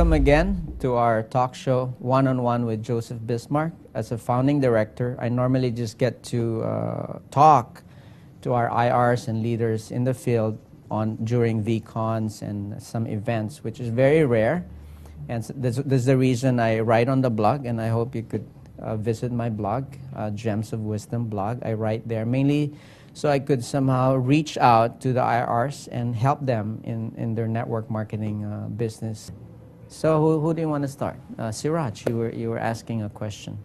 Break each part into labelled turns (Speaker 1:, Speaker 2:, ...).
Speaker 1: welcome again to our talk show, One-on-One with Joseph Bismarck. As a founding director, I normally just get to talk to our IRs and leaders in the field during VCons and some events, which is very rare. And so this is the reason I write on the blog, and I hope you could visit my blog, Gems of Wisdom blog. I write there mainly so I could somehow reach out to the IRs and help them in their network marketing business. So who do you want to start? Siraj, you were asking a question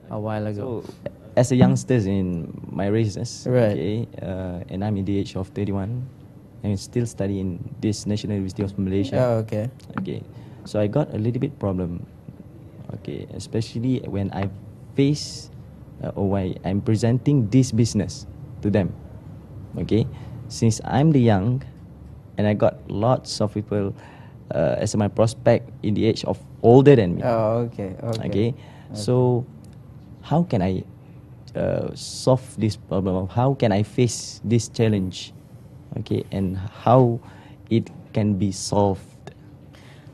Speaker 1: a while ago.
Speaker 2: So, as a youngster in my races,
Speaker 1: right.
Speaker 2: Okay, and I'm in the age of 31, I'm still studying this National University of Malaysia.
Speaker 1: Oh, okay.
Speaker 2: Okay, so I got a little bit problem. Okay, especially when I face or when I'm presenting this business to them. Okay, since I'm the young, and I got lots of people as my prospect in the age of older than me.
Speaker 1: Oh, okay.
Speaker 2: Okay. So how can I solve this problem? How can I face this challenge? Okay, and how it can be solved?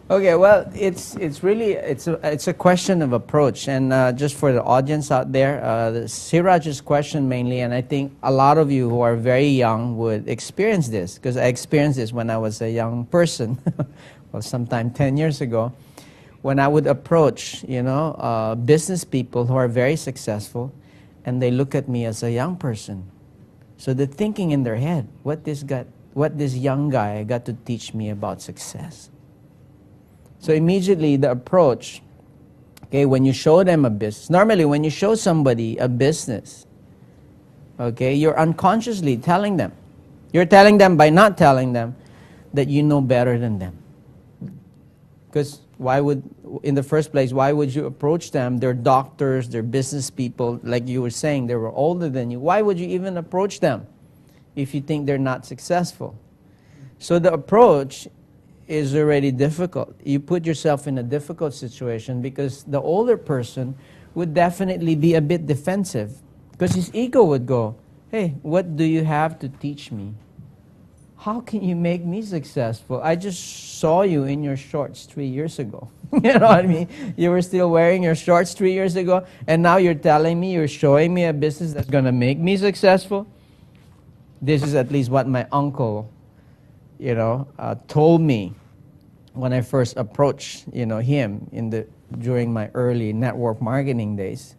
Speaker 1: Okay, well, it's a question of approach, and just for the audience out there, Siraj's question mainly, and I think a lot of you who are very young would experience this, because I experienced this when I was a young person, well, sometime 10 years ago, when I would approach, business people who are very successful, and they look at me as a young person. So they're thinking in their head, what this young guy got to teach me about success. So immediately the approach, okay, when you show them a business, normally when you show somebody a business, okay, you're unconsciously telling them. You're telling them by not telling them that you know better than them. Because in the first place, why would you approach them? They're doctors, they're business people, like you were saying, they were older than you. Why would you even approach them if you think they're not successful? So the approach is already difficult. You put yourself in a difficult situation because the older person would definitely be a bit defensive because his ego would go, hey, what do you have to teach me? How can you make me successful? I just saw you in your shorts 3 years ago. You know what I mean? You were still wearing your shorts 3 years ago, and now you're telling me, you're showing me a business that's going to make me successful? This is at least what my uncle, told me when I first approached, him during my early network marketing days.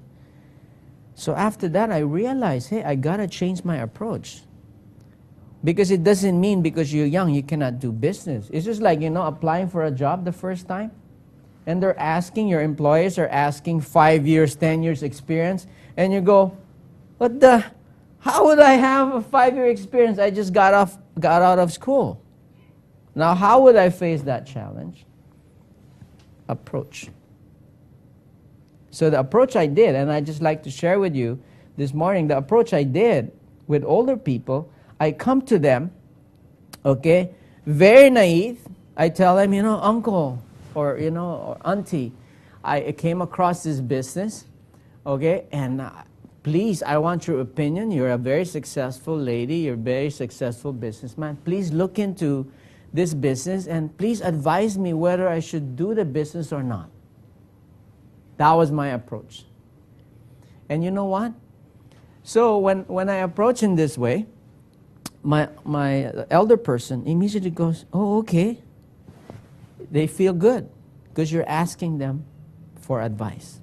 Speaker 1: So after that, I realized, hey, I gotta change my approach. Because it doesn't mean because you're young, you cannot do business. It's just like, applying for a job the first time. And your employers are asking 5 years, 10 years experience. And you go, how would I have a 5-year experience? I just got out of school. Now, how would I face that challenge? Approach. So the approach I did, and I'd just like to share with you this morning, the approach I did with older people, I come to them, okay, very naive. I tell them, uncle or auntie, I came across this business, okay, and please, I want your opinion. You're a very successful lady. You're a very successful businessman. Please look into this business and please advise me whether I should do the business or not. That was my approach. And you know what? So when I approach in this way, my elder person immediately goes, oh, okay. They feel good because you're asking them for advice.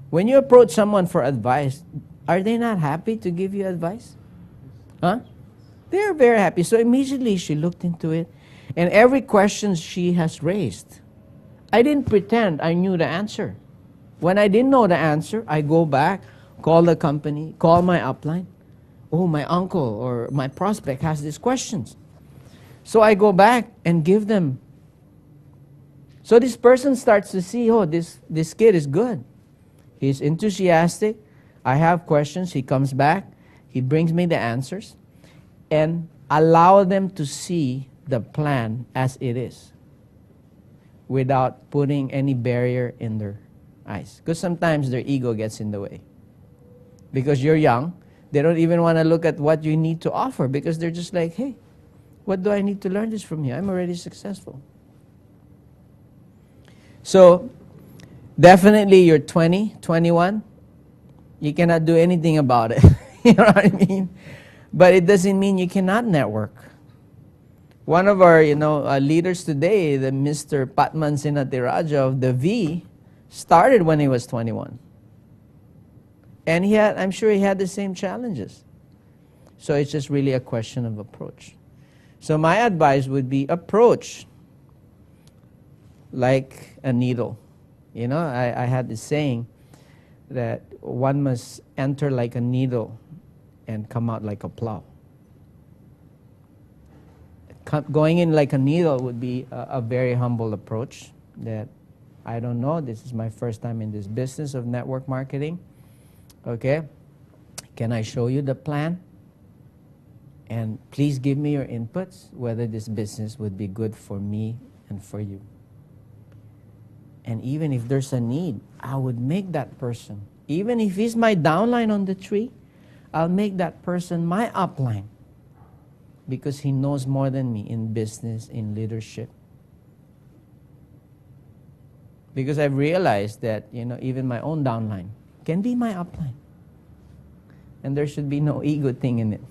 Speaker 1: When you approach someone for advice, are they not happy to give you advice? Huh? They're very happy. So immediately she looked into it, and every question she has raised, I didn't pretend I knew the answer. When I didn't know the answer, I go back, call the company, call my upline. Oh, my uncle or my prospect has these questions. So I go back and give them. So this person starts to see, oh, this kid is good. He's enthusiastic. I have questions. He comes back. He brings me the answers. And allow them to see the plan as it is without putting any barrier in their eyes. Because sometimes their ego gets in the way. Because you're young, they don't even want to look at what you need to offer because they're just like, hey, what do I need to learn this from you? I'm already successful. So definitely you're 20, 21, you cannot do anything about it. You know what I mean? But it doesn't mean you cannot network. One of our, leaders today, the Mr. Patman Sinatiraja of the V, started when he was 21. And I'm sure he had the same challenges. So it's just really a question of approach. So my advice would be approach like a needle. I had this saying that one must enter like a needle and come out like a plow. Going in like a needle would be a very humble approach that I don't know. This is my first time in this business of network marketing. Okay? Can I show you the plan? And please give me your inputs whether this business would be good for me and for you. And even if there's a need, I would make that person. Even if he's my downline on the tree, I'll make that person my upline. Because he knows more than me in business, in leadership. Because I've realized that, even my own downline can be my upline. And there should be no ego thing in it.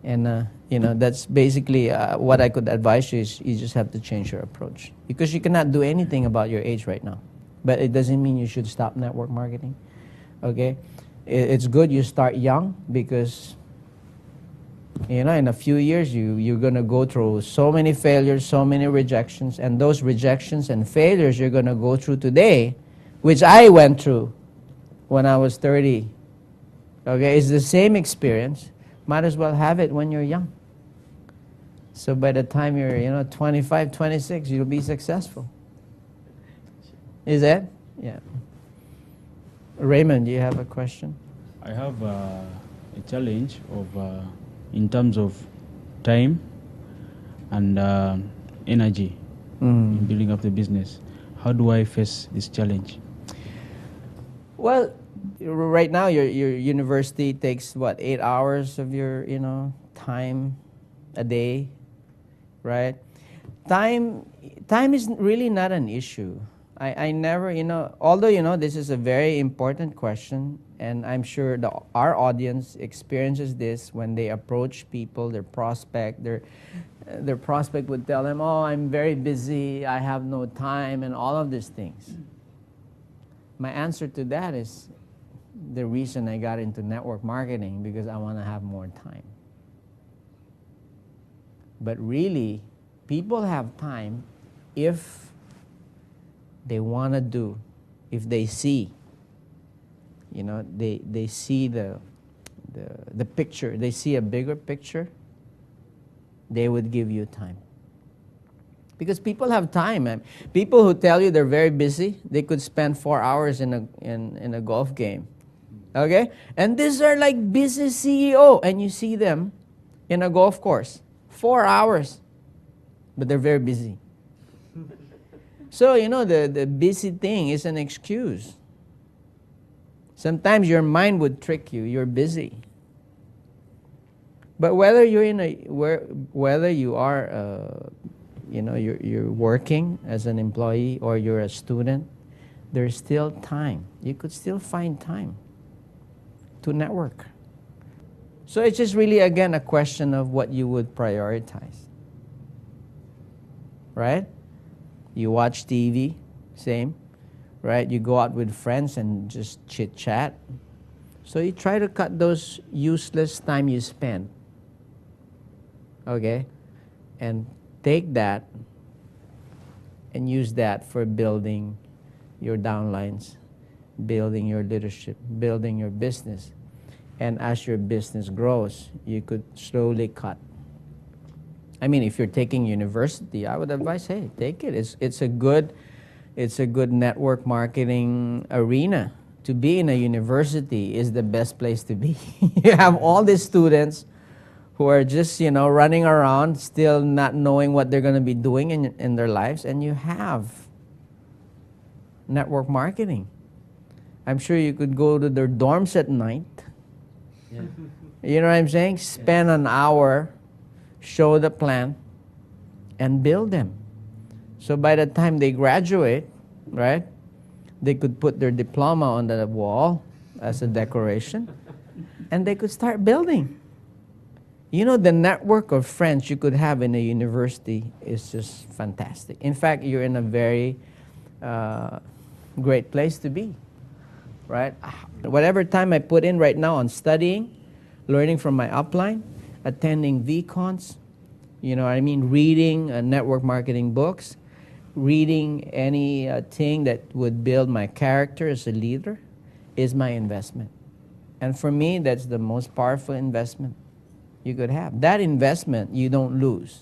Speaker 1: And, that's basically what I could advise you is you just have to change your approach. Because you cannot do anything about your age right now. But it doesn't mean you should stop network marketing. Okay? It's good you start young because in a few years, you're going to go through so many failures, so many rejections, and those rejections and failures you're going to go through today, which I went through when I was 30. Okay, it's the same experience. Might as well have it when you're young. So by the time you're, 25, 26, you'll be successful. Is that? Yeah. Raymond, do you have a question?
Speaker 3: I have a challenge of... in terms of time and energy in building up the business. How do I face this challenge?
Speaker 1: Well, right now your university takes 8 hours of your time a day, right? Time is really not an issue. I never, although this is a very important question, and I'm sure our audience experiences this when they approach people, their prospect would tell them, oh, I'm very busy, I have no time, and all of these things. My answer to that is the reason I got into network marketing, because I want to have more time. But really, people have time if they want to do, if they see, they see the picture, they see a bigger picture, they would give you time. Because people have time. People who tell you they're very busy, they could spend 4 hours in a golf game. Okay? And these are like business CEO, and you see them in a golf course. 4 hours. But they're very busy. So, the busy thing is an excuse. Sometimes your mind would trick you. You're busy. But whether you are, you're working as an employee or you're a student, there's still time. You could still find time to network. So it's just really, again, a question of what you would prioritize. Right? You watch TV, same, right? You go out with friends and just chit-chat. So you try to cut those useless time you spend, okay? And take that and use that for building your downlines, building your leadership, building your business. And as your business grows, you could slowly cut. I mean, if you're taking university, I would advise, hey, take it. It's a good network marketing arena. To be in a university is the best place to be. You have all these students who are just, running around, still not knowing what they're going to be doing in their lives, and you have network marketing. I'm sure you could go to their dorms at night. Yeah. You know what I'm saying? Spend an hour, show the plan, and build them. So by the time they graduate, right, they could put their diploma on the wall as a decoration, and they could start building. You know, the network of friends you could have in a university is just fantastic. In fact, you're in a very great place to be, right? Whatever time I put in right now on studying, learning from my upline, attending VCons, you know what I mean, reading network marketing books, reading any thing that would build my character as a leader is my investment. And for me, that's the most powerful investment you could have. That investment you don't lose.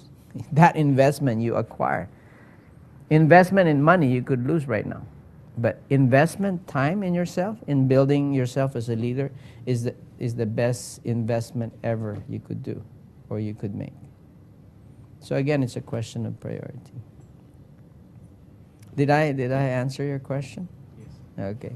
Speaker 1: That investment you acquire. Investment in money you could lose right now. But investment time in yourself, in building yourself as a leader, is the best investment ever you could do or you could make. So again, it's a question of priority. Did I answer your question?
Speaker 3: Yes.
Speaker 1: Okay.